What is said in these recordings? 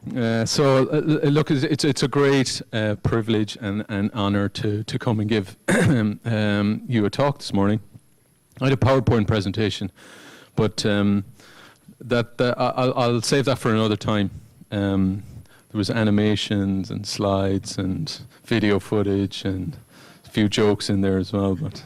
Look, it's a great privilege and honor to come and give you a talk this morning. I had a PowerPoint presentation, but I'll save that for another time. There was animations and slides and video footage and a few jokes in there as well, but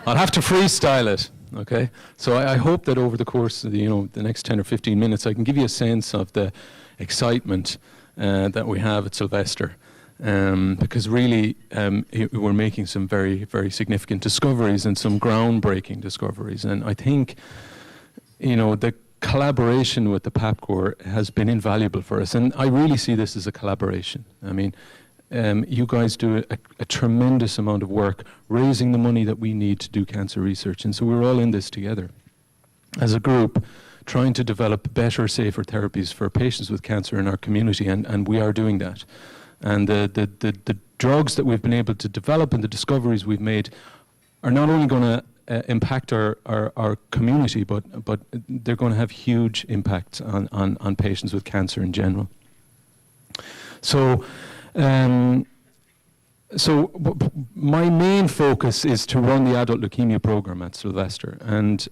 I'll have to freestyle it. Okay, so I hope that over the course of the next 10 or 15 minutes, I can give you a sense of the excitement that we have at Sylvester, because really we're making some very, very significant discoveries and some groundbreaking discoveries, and I think the collaboration with the PAP Corps has been invaluable for us, and I really see this as a collaboration. I mean, you guys do a tremendous amount of work raising the money that we need to do cancer research, and so we're all in this together as a group, trying to develop better, safer therapies for patients with cancer in our community, and we are doing that. And the drugs that we've been able to develop and the discoveries we've made are not only going to impact our community, but they're going to have huge impacts on patients with cancer in general. So my main focus is to run the adult leukemia program at Sylvester, and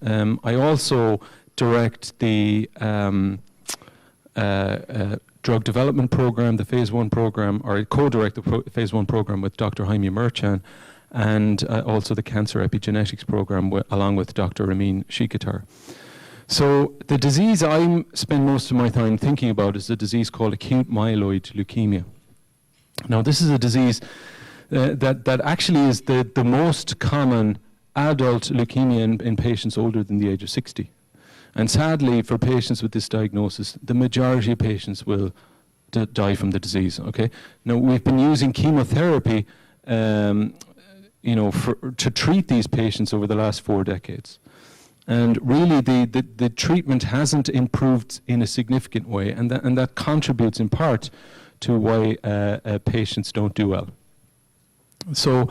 I also direct the drug development program, the phase 1 program, or I co-direct the phase 1 program with Dr. Jaime Merchan, and also the cancer epigenetics program along with Dr. Ramin Shikatar. So the disease I spend most of my time thinking about is a disease called acute myeloid leukemia. Now, this is a disease that actually is the most common adult leukemia in patients older than the age of 60. And sadly, for patients with this diagnosis, the majority of patients will die from the disease. Okay. Now, we've been using chemotherapy, to treat these patients over the last 4 decades. And really, the treatment hasn't improved in a significant way, and that contributes in part to why patients don't do well. So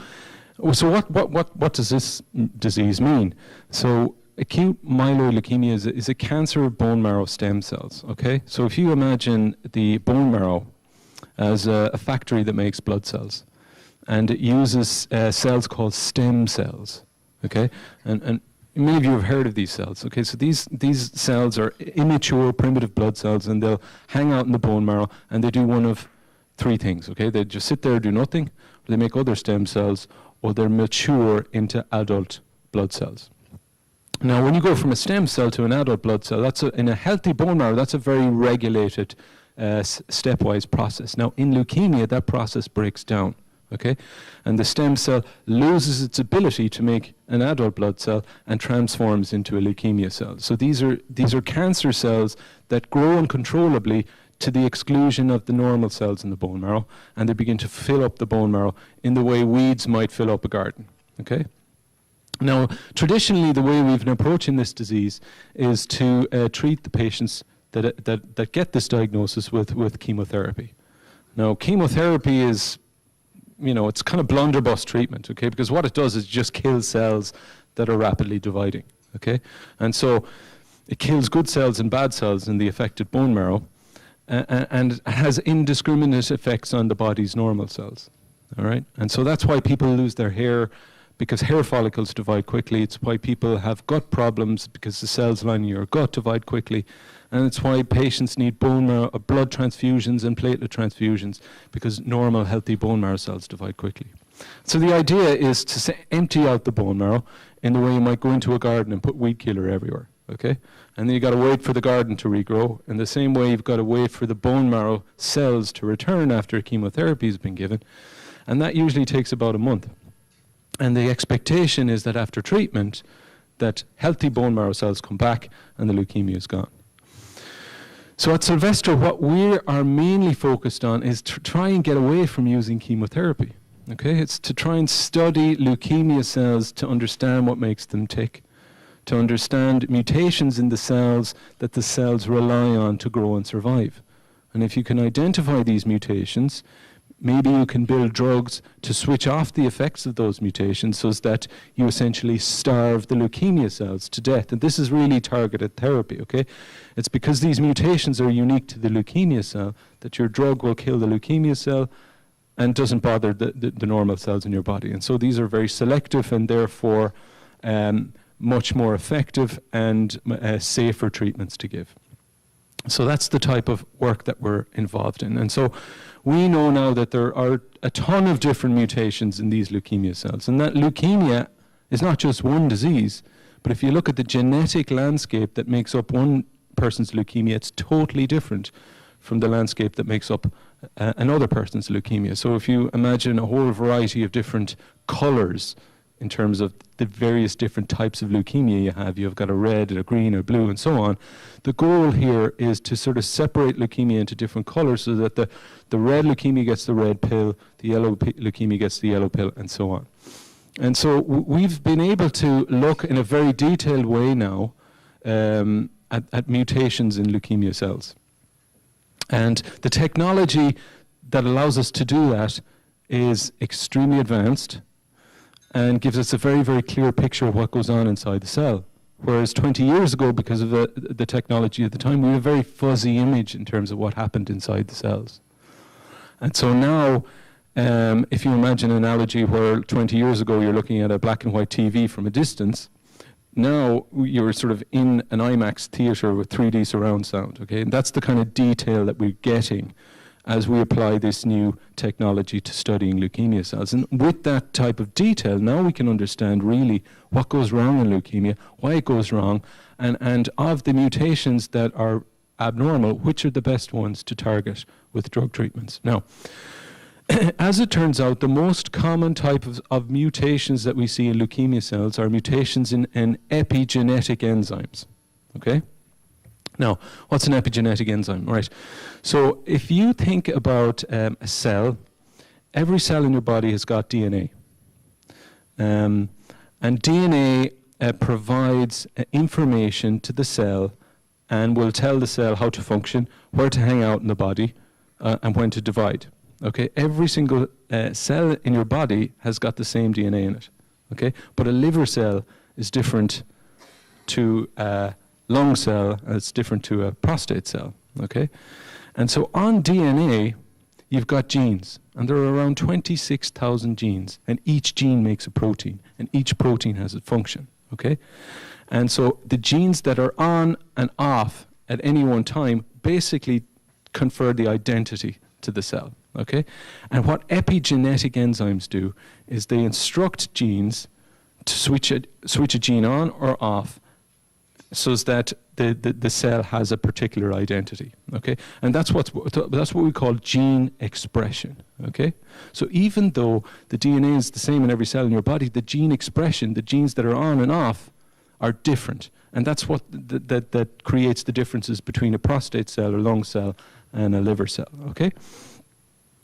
what does this disease mean? So acute myeloid leukemia is a cancer of bone marrow stem cells. Okay, so if you imagine the bone marrow as a factory that makes blood cells, and it uses cells called stem cells. Okay, and many of you have heard of these cells. Okay, so these cells are immature primitive blood cells, and they'll hang out in the bone marrow, and they do one of 3 things. Okay, they just sit there, do nothing, or they make other stem cells, or they're mature into adult blood cells. Now, when you go from a stem cell to an adult blood cell, in a healthy bone marrow, that's a very regulated, stepwise process. Now, in leukemia, that process breaks down. Okay, and the stem cell loses its ability to make an adult blood cell and transforms into a leukemia cell. So these are cancer cells that grow uncontrollably to the exclusion of the normal cells in the bone marrow, and they begin to fill up the bone marrow in the way weeds might fill up a garden. Okay. Now, traditionally, the way we've been approaching this disease is to treat the patients that get this diagnosis with chemotherapy. Now, chemotherapy is, it's kind of blunderbuss treatment, okay? Because what it does is just kill cells that are rapidly dividing, okay? And so it kills good cells and bad cells in the affected bone marrow, and has indiscriminate effects on the body's normal cells, all right? And so that's why people lose their hair, because hair follicles divide quickly. It's why people have gut problems, because the cells lining your gut divide quickly. And it's why patients need bone marrow, blood transfusions and platelet transfusions, because normal, healthy bone marrow cells divide quickly. So the idea is to empty out the bone marrow in the way you might go into a garden and put weed killer everywhere, okay? And then you got to wait for the garden to regrow. In the same way, you've got to wait for the bone marrow cells to return after chemotherapy has been given. And that usually takes about a month. And the expectation is that after treatment, that healthy bone marrow cells come back and the leukemia is gone. So at Sylvester, what we are mainly focused on is to try and get away from using chemotherapy. Okay, it's to try and study leukemia cells to understand what makes them tick, to understand mutations in the cells that the cells rely on to grow and survive. And if you can identify these mutations, maybe you can build drugs to switch off the effects of those mutations so that you essentially starve the leukemia cells to death. And this is really targeted therapy, okay? It's because these mutations are unique to the leukemia cell that your drug will kill the leukemia cell and doesn't bother the normal cells in your body. And so these are very selective and therefore much more effective and safer treatments to give. So that's the type of work that we're involved in. And so we know now that there are a ton of different mutations in these leukemia cells, and that leukemia is not just one disease, but if you look at the genetic landscape that makes up one person's leukemia, it's totally different from the landscape that makes up another person's leukemia. So if you imagine a whole variety of different colors in terms of the various different types of leukemia you have. You've got a red, a green, a blue, and so on. The goal here is to sort of separate leukemia into different colors so that the red leukemia gets the red pill, the yellow leukemia gets the yellow pill, and so on. And so we've been able to look in a very detailed way now at mutations in leukemia cells. And the technology that allows us to do that is extremely advanced and gives us a very, very clear picture of what goes on inside the cell. Whereas 20 years ago, because of the technology at the time, we had a very fuzzy image in terms of what happened inside the cells. And so now, if you imagine an analogy where 20 years ago you're looking at a black and white TV from a distance, now you're sort of in an IMAX theater with 3D surround sound, okay? And that's the kind of detail that we're getting as we apply this new technology to studying leukemia cells. And with that type of detail, now we can understand really what goes wrong in leukemia, why it goes wrong, and of the mutations that are abnormal, which are the best ones to target with drug treatments. Now, as it turns out, the most common type of mutations that we see in leukemia cells are mutations in epigenetic enzymes, okay? Now, what's an epigenetic enzyme? Right. So if you think about a cell, every cell in your body has got DNA. And DNA provides information to the cell and will tell the cell how to function, where to hang out in the body, and when to divide. Okay. Every single cell in your body has got the same DNA in it. Okay. But a liver cell is different to lung cell, it's different to a prostate cell, okay? And so on DNA, you've got genes, and there are around 26,000 genes, and each gene makes a protein, and each protein has a function, okay? And so the genes that are on and off at any one time basically confer the identity to the cell, okay? And what epigenetic enzymes do is they instruct genes to switch a gene on or off so that the cell has a particular identity, okay? And that's what we call gene expression, okay? So even though the DNA is the same in every cell in your body, the gene expression, the genes that are on and off, are different. And that's what that creates the differences between a prostate cell or lung cell and a liver cell, okay?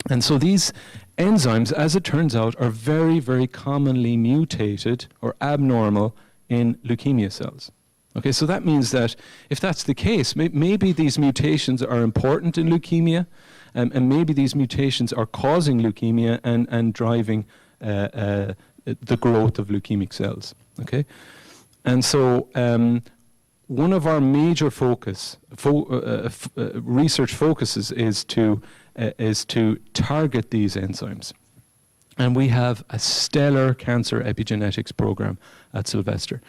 And so these enzymes, as it turns out, are very, very commonly mutated or abnormal in leukemia cells. Okay, so that means that if that's the case, maybe these mutations are important in leukemia, and maybe these mutations are causing leukemia and driving the growth of leukemic cells. Okay, and so one of our major research focuses is to target these enzymes, and we have a stellar cancer epigenetics program at Sylvester.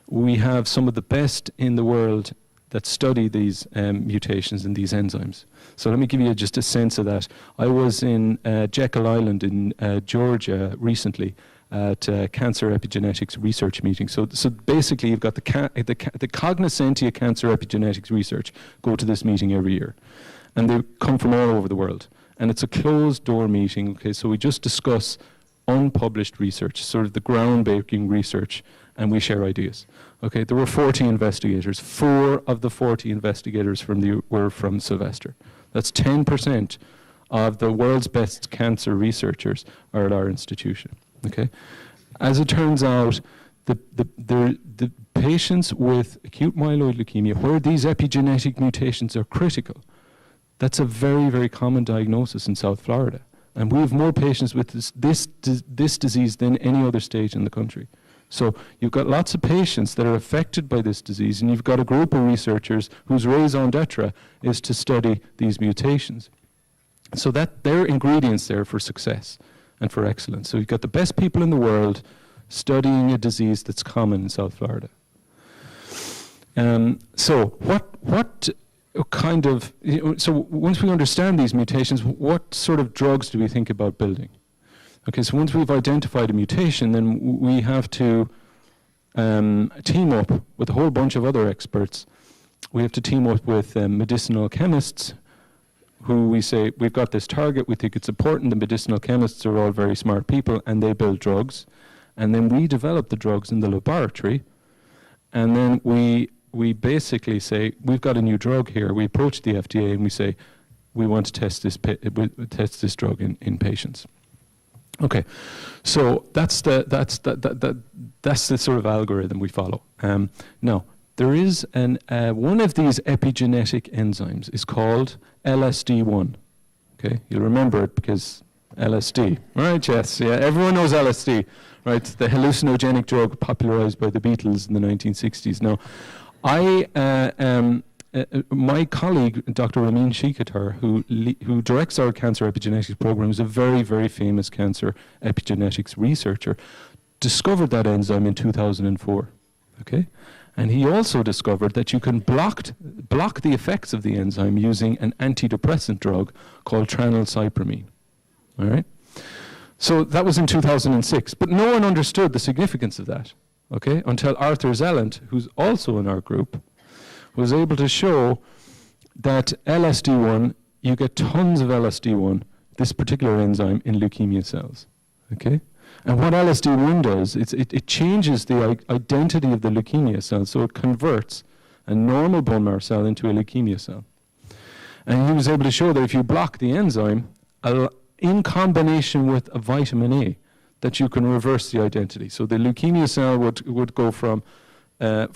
We have some of the best in the world that study these mutations in these enzymes. So let me give you just a sense of that. I was in Jekyll Island in Georgia recently at a cancer epigenetics research meeting. So basically you've got the Cognoscentia Cancer Epigenetics Research go to this meeting every year. And they come from all over the world. And it's a closed door meeting, okay? So we just discuss unpublished research, sort of the groundbreaking research, and we share ideas. Okay, there were 40 investigators. 4 of the 40 investigators were from Sylvester. That's 10% of the world's best cancer researchers are at our institution. Okay, as it turns out, the patients with acute myeloid leukemia, where these epigenetic mutations are critical, that's a very, very common diagnosis in South Florida. And we have more patients with this disease than any other state in the country. So you've got lots of patients that are affected by this disease, and you've got a group of researchers whose raison d'etre is to study these mutations. So that there are ingredients there for success and for excellence. So you've got the best people in the world studying a disease that's common in South Florida. So what kind of, so once we understand these mutations, what sort of drugs do we think about building? Okay, so once we've identified a mutation, then we have to team up with a whole bunch of other experts. We have to team up with medicinal chemists who we say, we've got this target, we think it's important. The medicinal chemists are all very smart people, and they build drugs. And then we develop the drugs in the laboratory, and then we basically say, we've got a new drug here. We approach the FDA and we say, we want to test this drug in patients. Okay, so that's the sort of algorithm we follow. Now, there is one of these epigenetic enzymes is called LSD1. Okay, you'll remember it because LSD, right? Yes, yeah, everyone knows LSD, right? The hallucinogenic drug popularized by the Beatles in the 1960s. Now, my colleague, Dr. Ronan who directs our cancer epigenetics program, is a very, very famous cancer epigenetics researcher, discovered that enzyme in 2004. Okay, and he also discovered that you can block the effects of the enzyme using an antidepressant drug called tranylcypromine. All right, so that was in 2006, but no one understood the significance of that. Okay, until Arthur Zellant, who's also in our group, was able to show that LSD1, you get tons of LSD1, this particular enzyme, in leukemia cells. Okay? And what LSD1 does, it changes the identity of the leukemia cell, so it converts a normal bone marrow cell into a leukemia cell. And he was able to show that if you block the enzyme, in combination with a vitamin A, that you can reverse the identity. So the leukemia cell would go from a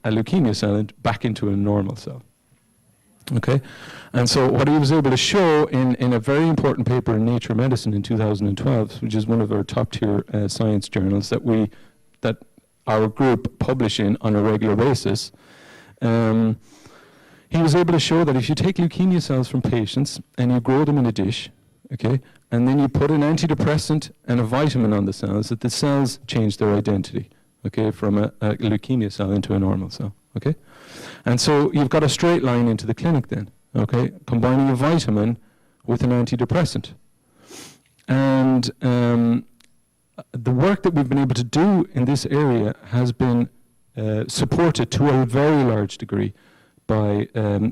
leukemia cell and back into a normal cell. Okay? And so what he was able to show in a very important paper in Nature Medicine in 2012, which is one of our top-tier science journals that our group publish in on a regular basis, he was able to show that if you take leukemia cells from patients and you grow them in a dish, okay, and then you put an antidepressant and a vitamin on the cells, that the cells change their identity, okay, from a leukemia cell into a normal cell, okay? And so you've got a straight line into the clinic then, okay, combining a vitamin with an antidepressant. And the work that we've been able to do in this area has been supported to a very large degree by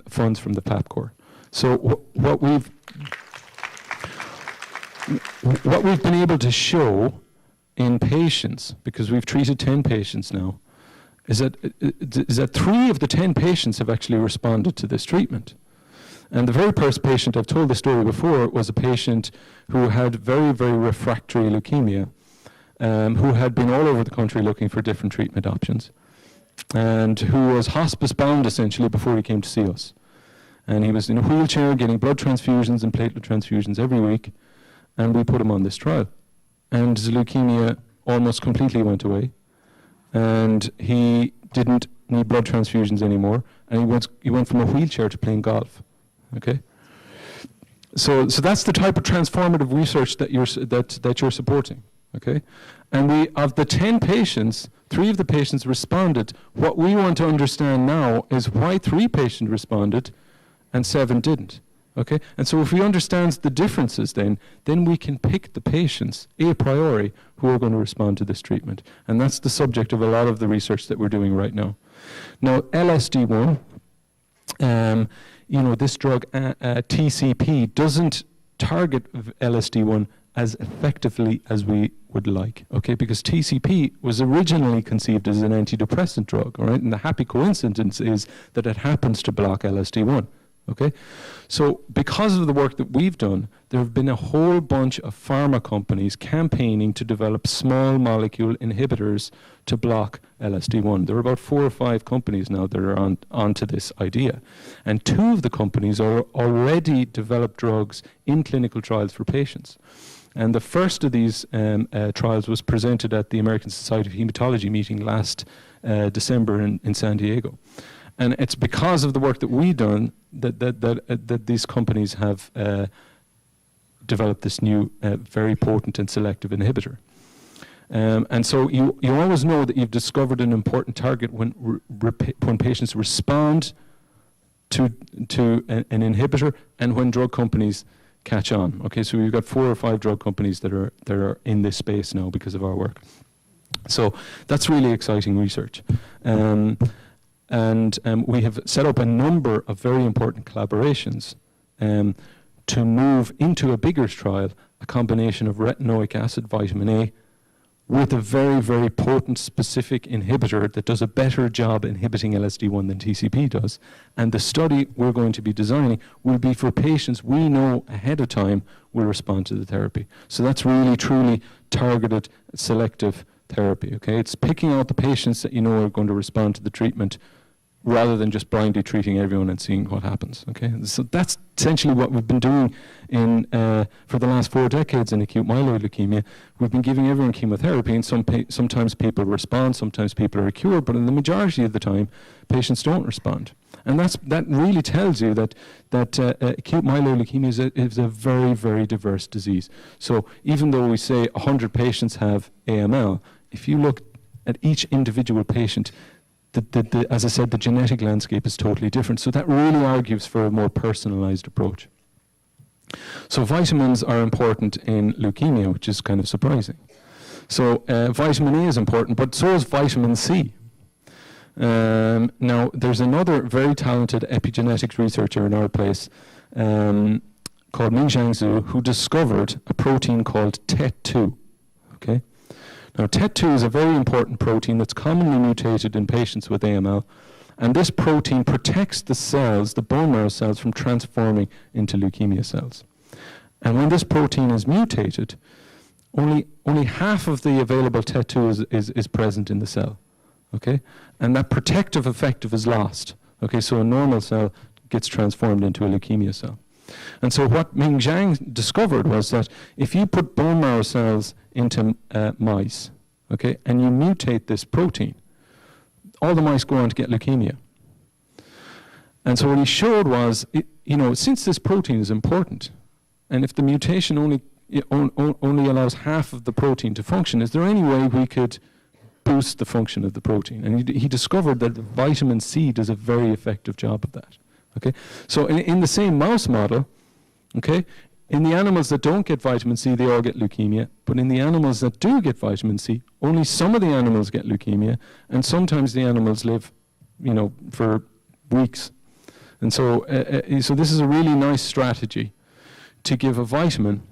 funds from the PAPCOR. So what we've been able to show in patients, because we've treated 10 patients now, is that 3 of the 10 patients have actually responded to this treatment. And the very first patient, I've told the story before, was a patient who had very, very refractory leukemia, who had been all over the country looking for different treatment options, and who was hospice bound essentially before he came to see us. And he was in a wheelchair getting blood transfusions and platelet transfusions every week, and we put him on this trial. And his leukemia almost completely went away, and he didn't need blood transfusions anymore, and he went from a wheelchair to playing golf. Okay, so that's the type of transformative research that you're supporting. Okay, and of the 10 patients, 3 of the patients responded. What we want to understand now is why 3 patients responded and 7 didn't. Okay, and so if we understand the differences, then we can pick the patients a priori who are going to respond to this treatment, and that's the subject of a lot of the research that we're doing right now. Now, LSD1, this drug TCP doesn't target LSD1 as effectively as we would like. Okay, because TCP was originally conceived as an antidepressant drug. All right, and the happy coincidence is that it happens to block LSD1. Okay, so because of the work that we've done, there have been a whole bunch of pharma companies campaigning to develop small molecule inhibitors to block LSD1. There are about 4 or 5 companies now that are onto this idea. And 2 of the companies are already developed drugs in clinical trials for patients. And the first of these trials was presented at the American Society of Hematology meeting last December in San Diego. And it's because of the work that we've done that these companies have developed this new very potent and selective inhibitor. And so you always know that you've discovered an important target when patients respond to an inhibitor and when drug companies catch on. Okay, so we've got 4 or 5 drug companies that are in this space now because of our work. So that's really exciting research. And we have set up a number of very important collaborations to move into a bigger trial, a combination of retinoic acid, vitamin A, with a very, very potent specific inhibitor that does a better job inhibiting LSD1 than TCP does. And the study we're going to be designing will be for patients we know ahead of time will respond to the therapy. So that's really, truly targeted, selective therapy. Okay, it's picking out the patients that you know are going to respond to the treatment rather than just blindly treating everyone and seeing what happens. Okay, so that's essentially what we've been doing for the last 4 decades in acute myeloid leukemia. We've been giving everyone chemotherapy, and sometimes people respond, sometimes people are cured, but in the majority of the time, patients don't respond. And that really tells you that acute myeloid leukemia is a very, very diverse disease. So even though we say 100 patients have AML, if you look at each individual patient, as I said, the genetic landscape is totally different. So that really argues for a more personalized approach. So vitamins are important in leukemia, which is kind of surprising. So vitamin A is important, but so is vitamin C. Now, there's another very talented epigenetics researcher in our place called Mingxiang Zhu, who discovered a protein called TET2. Okay? Now, TET2 is a very important protein that's commonly mutated in patients with AML, and this protein protects the cells, the bone marrow cells, from transforming into leukemia cells. And when this protein is mutated, only half of the available TET2 is present in the cell, okay? And that protective effect is lost, okay? So a normal cell gets transformed into a leukemia cell. And so what Mingxiang discovered was that if you put bone marrow cells into mice, okay, and you mutate this protein, all the mice go on to get leukemia. And so what he showed was, since this protein is important, and if the mutation only allows half of the protein to function, is there any way we could boost the function of the protein? And he discovered that vitamin C does a very effective job of that. Okay, so in the same mouse model, okay, in the animals that don't get vitamin C, they all get leukemia. But in the animals that do get vitamin C, only some of the animals get leukemia, and sometimes the animals live, for weeks. And so, so this is a really nice strategy to give a vitamin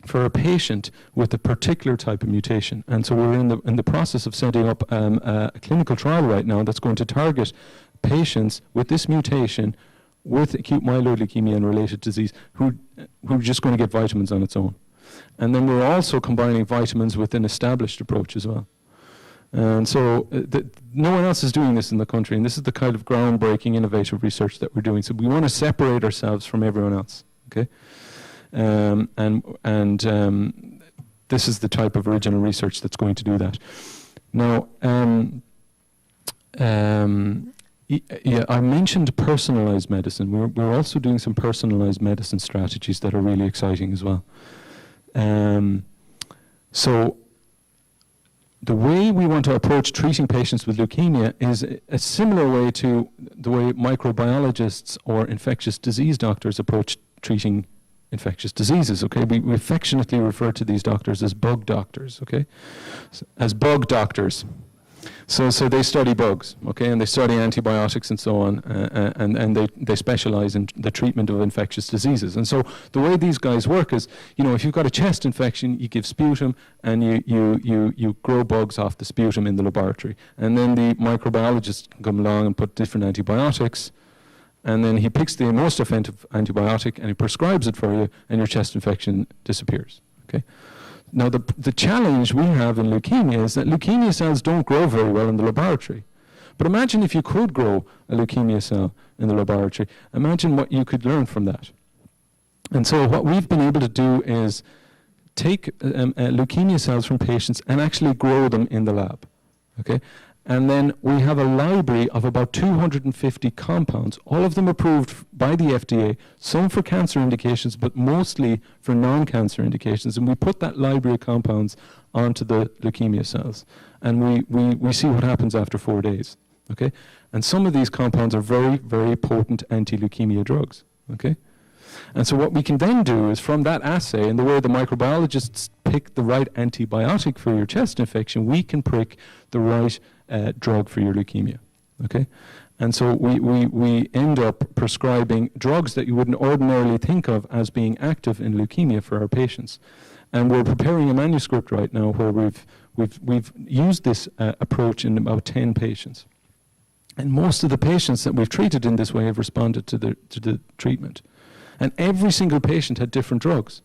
for a patient with a particular type of mutation. And so we're in the process of setting up a clinical trial right now that's going to target patients with this mutation with acute myeloid leukemia and related disease who are just going to get vitamins on its own. And then we're also combining vitamins with an established approach as well. And so no one else is doing this in the country, and this is the kind of groundbreaking, innovative research that we're doing. So we want to separate ourselves from everyone else, okay? This is the type of original research that's going to do that. Now, I mentioned personalized medicine. We're also doing some personalized medicine strategies that are really exciting as well. So the way we want to approach treating patients with leukemia is a similar way to the way microbiologists or infectious disease doctors approach treating infectious diseases, okay? We affectionately refer to these doctors as bug doctors, okay? As bug doctors. So they study bugs, okay, and they study antibiotics and so on, and they specialize in the treatment of infectious diseases. And so the way these guys work is, if you've got a chest infection, you give sputum, and you grow bugs off the sputum in the laboratory. And then the microbiologists can come along and put different antibiotics and then he picks the most effective antibiotic and he prescribes it for you, and your chest infection disappears. Okay. Now the challenge we have in leukemia is that leukemia cells don't grow very well in the laboratory. But imagine if you could grow a leukemia cell in the laboratory. Imagine what you could learn from that. And so what we've been able to do is take leukemia cells from patients and actually grow them in the lab. Okay? And then we have a library of about 250 compounds, all of them approved by the FDA, some for cancer indications, but mostly for non-cancer indications. And we put that library of compounds onto the leukemia cells. And we see what happens after 4 days. Okay? And some of these compounds are very, very potent anti-leukemia drugs. Okay? And so what we can then do is from that assay, and the way the microbiologists pick the right antibiotic for your chest infection, we can pick the right drug for your leukemia. Okay? And so we end up prescribing drugs that you wouldn't ordinarily think of as being active in leukemia for our patients. And we're preparing a manuscript right now where we've used this approach in about 10 patients. And most of the patients that we've treated in this way have responded to the treatment. And every single patient had different drugs.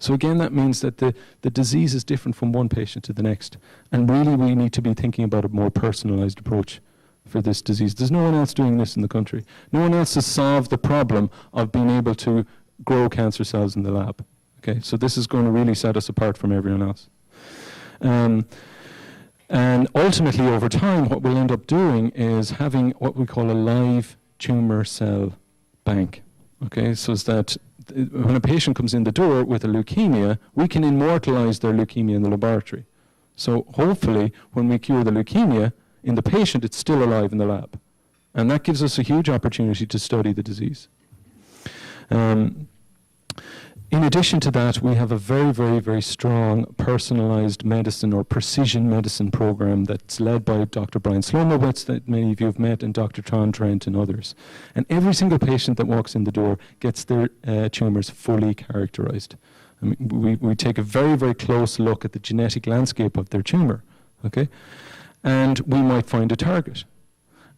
So again, that means that the disease is different from one patient to the next. And really, we need to be thinking about a more personalized approach for this disease. There's no one else doing this in the country. No one else has solved the problem of being able to grow cancer cells in the lab. Okay, so this is going to really set us apart from everyone else. And ultimately, over time, what we'll end up doing is having what we call a live tumor cell bank. Okay, so it's that when a patient comes in the door with a leukemia, we can immortalize their leukemia in the laboratory. So hopefully, when we cure the leukemia, in the patient, it's still alive in the lab. And that gives us a huge opportunity to study the disease. In addition to that, we have a very, very, very strong personalized medicine or precision medicine program that's led by Dr. Brian Slomowitz, that many of you have met, and Dr. Tom Trent and others. And every single patient that walks in the door gets their tumors fully characterized. I mean, we take a very, very close look at the genetic landscape of their tumor, okay? And we might find a target.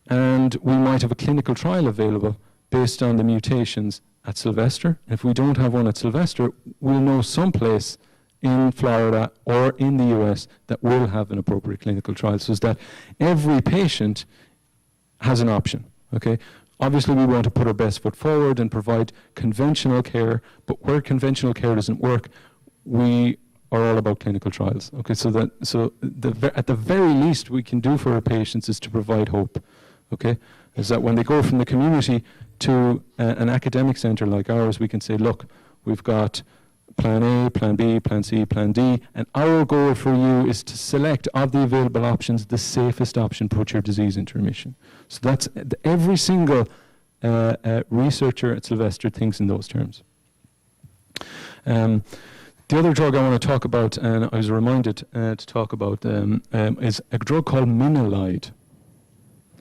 And we might have a clinical trial available based on the mutations at Sylvester. If we don't have one at Sylvester, we'll know someplace in Florida or in the US that will have an appropriate clinical trial, so that every patient has an option. Okay? Obviously, we want to put our best foot forward and provide conventional care, but where conventional care doesn't work, we are all about clinical trials. Okay, at the very least we can do for our patients is to provide hope. Okay, is that when they go from the community to an academic centre like ours, we can say, look, we've got plan A, plan B, plan C, plan D, and our goal for you is to select of the available options the safest option, put your disease into remission. So that's every single researcher at Sylvester thinks in those terms. The other drug I want to talk about, and I was reminded to talk about, is a drug called Minalide.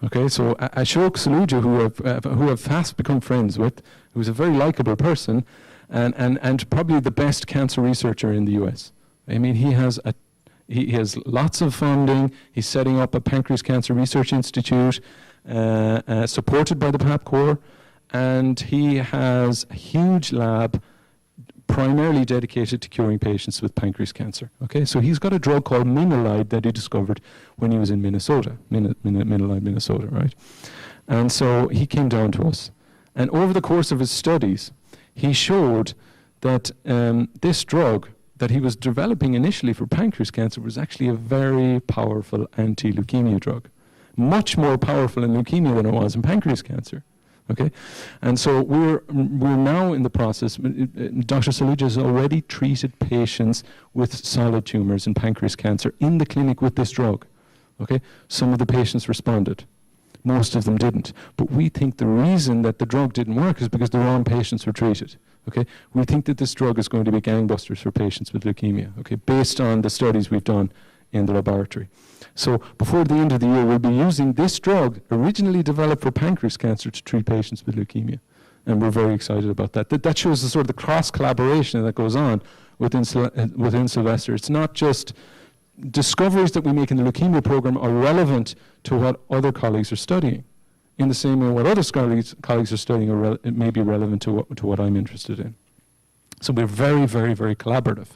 Okay, so Ashok Saluja, who I've fast become friends with, who's a very likable person, and probably the best cancer researcher in the US. I mean, he has lots of funding. He's setting up a pancreas cancer research institute, supported by the PAP Corps, and he has a huge lab primarily dedicated to curing patients with pancreas cancer. Okay, so he's got a drug called Minalide that he discovered when he was in Minnesota, Minalide, Minnesota, right? And so he came down to us. And over the course of his studies, he showed that this drug that he was developing initially for pancreas cancer was actually a very powerful anti-leukemia drug. Much more powerful in leukemia than it was in pancreas cancer. Okay, and so we're now in the process. Dr. Saluja has already treated patients with solid tumors and pancreas cancer in the clinic with this drug. Okay, some of the patients responded, most of them didn't. But we think the reason that the drug didn't work is because the wrong patients were treated. Okay, we think that this drug is going to be gangbusters for patients with leukemia. Okay, based on the studies we've done in the laboratory. So before the end of the year, we'll be using this drug, originally developed for pancreas cancer, to treat patients with leukemia. And we're very excited about that. That shows the sort of the cross-collaboration that goes on within Sylvester. It's not just discoveries that we make in the leukemia program are relevant to what other colleagues are studying. in the same way what other colleagues are studying it may be relevant to what I'm interested in. So we're very, very, very collaborative.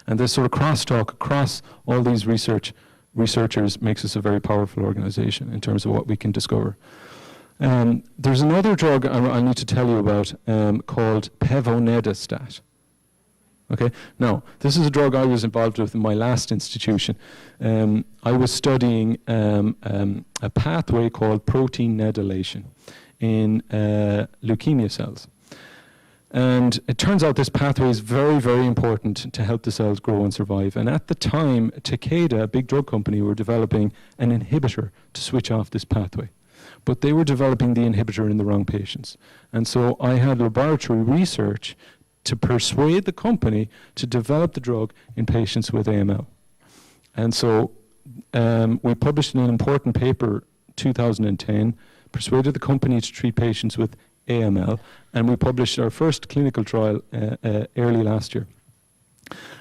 And this sort of crosstalk across all these researchers makes us a very powerful organization in terms of what we can discover. There's another drug I need to tell you about called pevonedistat. Okay, now this is a drug I was involved with in my last institution. I was studying a pathway called protein nedylation in leukemia cells. And it turns out this pathway is very, very important to help the cells grow and survive. And at the time, Takeda, a big drug company, were developing an inhibitor to switch off this pathway. But they were developing the inhibitor in the wrong patients. And so I had laboratory research to persuade the company to develop the drug in patients with AML. And so we published an important paper, 2010, persuaded the company to treat patients with AML, and we published our first clinical trial early last year.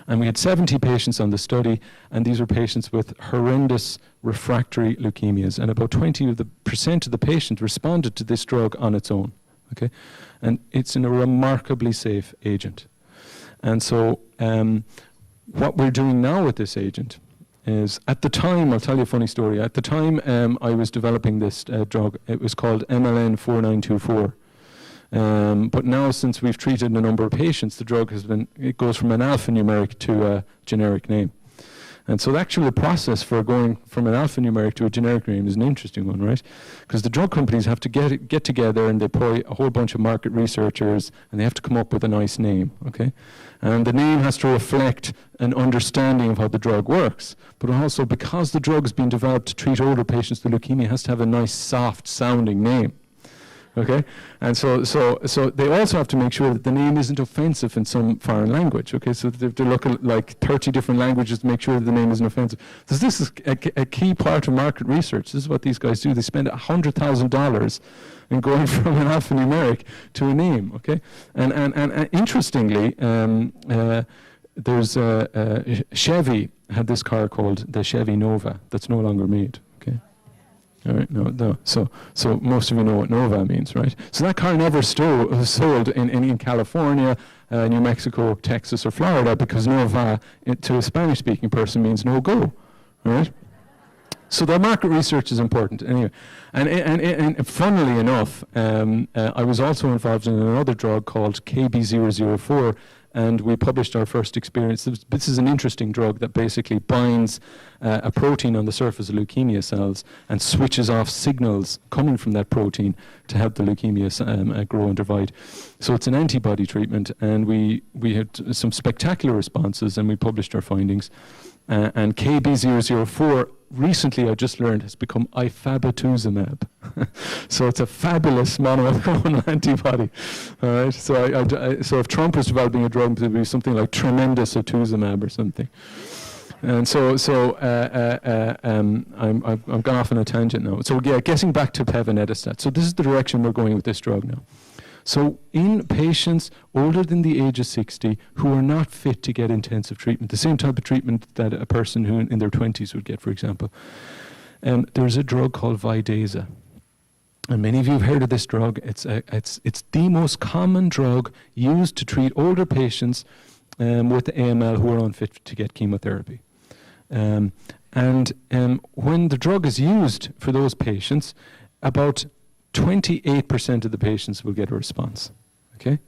And we had 70 patients on the study, and these were patients with horrendous refractory leukemias, and about 20% of the patients responded to this drug on its own. Okay, and it's a remarkably safe agent. And so what we're doing now with this agent is, at the time, I'll tell you a funny story. At the time I was developing this drug, it was called MLN 4924. But now, since we've treated a number of patients, the drug it goes from an alphanumeric to a generic name. And so actually the process for going from an alphanumeric to a generic name is an interesting one, right? Because the drug companies have to get together, and they employ a whole bunch of market researchers, and they have to come up with a nice name, okay? And the name has to reflect an understanding of how the drug works. But also, because the drug is being developed to treat older patients with leukemia, it has to have a nice, soft-sounding name. Okay, and so they also have to make sure that the name isn't offensive in some foreign language. Okay, so they look at like 30 different languages to make sure that the name isn't offensive. So this is a key part of market research. This is what these guys do. They spend $100,000 in going from an alphanumeric to a name. Okay, and interestingly, there's Chevy had this car called the Chevy Nova that's no longer made. Okay. All right, no. So most of you know what Nova means, right? So that car never sold in California, New Mexico, Texas, or Florida, because Nova, to a Spanish-speaking person, means no go, right? So the market research is important, anyway. And funnily enough, I was also involved in another drug called KB004, and we published our first experience. This is an interesting drug that basically binds a protein on the surface of leukemia cells and switches off signals coming from that protein to help the leukemia grow and divide. So it's an antibody treatment, and we had some spectacular responses, and we published our findings. And KB004, recently I just learned, has become ifabituzumab. So it's a fabulous monoclonal antibody. All right. So if Trump was developing a drug, it would be something like tremendous atuzumab or something. And I've gone off on a tangent now. So yeah, getting back to pevonedistat. So this is the direction we're going with this drug now. So in patients older than the age of 60 who are not fit to get intensive treatment, the same type of treatment that a person who in their 20s would get, for example, there's a drug called Vidasa. And many of you have heard of this drug. It's the most common drug used to treat older patients with AML who are unfit to get chemotherapy. And when the drug is used for those patients, about 28% of the patients will get a response. Okay,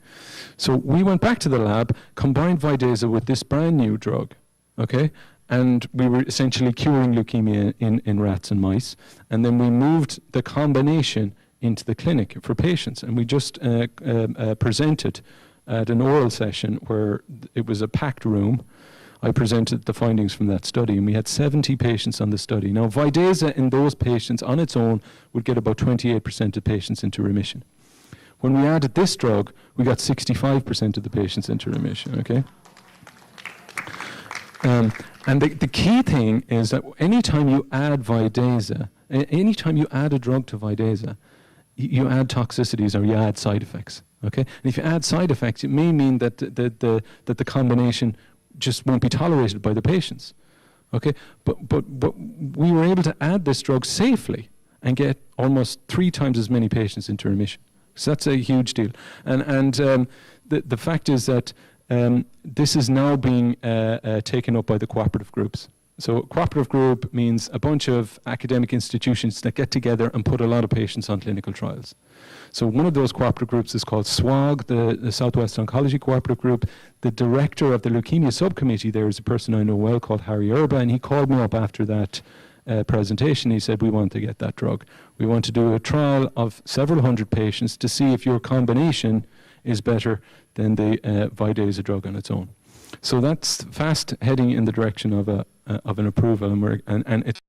so we went back to the lab, combined Vidasa with this brand new drug. Okay, and we were essentially curing leukemia in rats and mice, and then we moved the combination into the clinic for patients, and we just presented at an oral session where it was a packed room. I presented the findings from that study, and we had 70 patients on the study. Now, Vidasa in those patients on its own would get about 28% of patients into remission. When we added this drug, we got 65% of the patients into remission, okay? And the key thing is that anytime you add Vidasa, anytime you add a drug to Vidasa, you add toxicities or you add side effects, okay? And if you add side effects, it may mean that the combination just won't be tolerated by the patients, okay? But we were able to add this drug safely, and get almost 3 times as many patients into remission. So that's a huge deal. And the fact is that this is now being taken up by the cooperative groups. So cooperative group means a bunch of academic institutions that get together and put a lot of patients on clinical trials. So one of those cooperative groups is called SWOG, the Southwest Oncology Cooperative Group. The director of the leukemia subcommittee there is a person I know well called Harry Erba, and he called me up after that presentation. He said, we want to get that drug. We want to do a trial of several hundred patients to see if your combination is better than the Vidasa drug on its own. So that's fast heading in the direction of an approval, and it's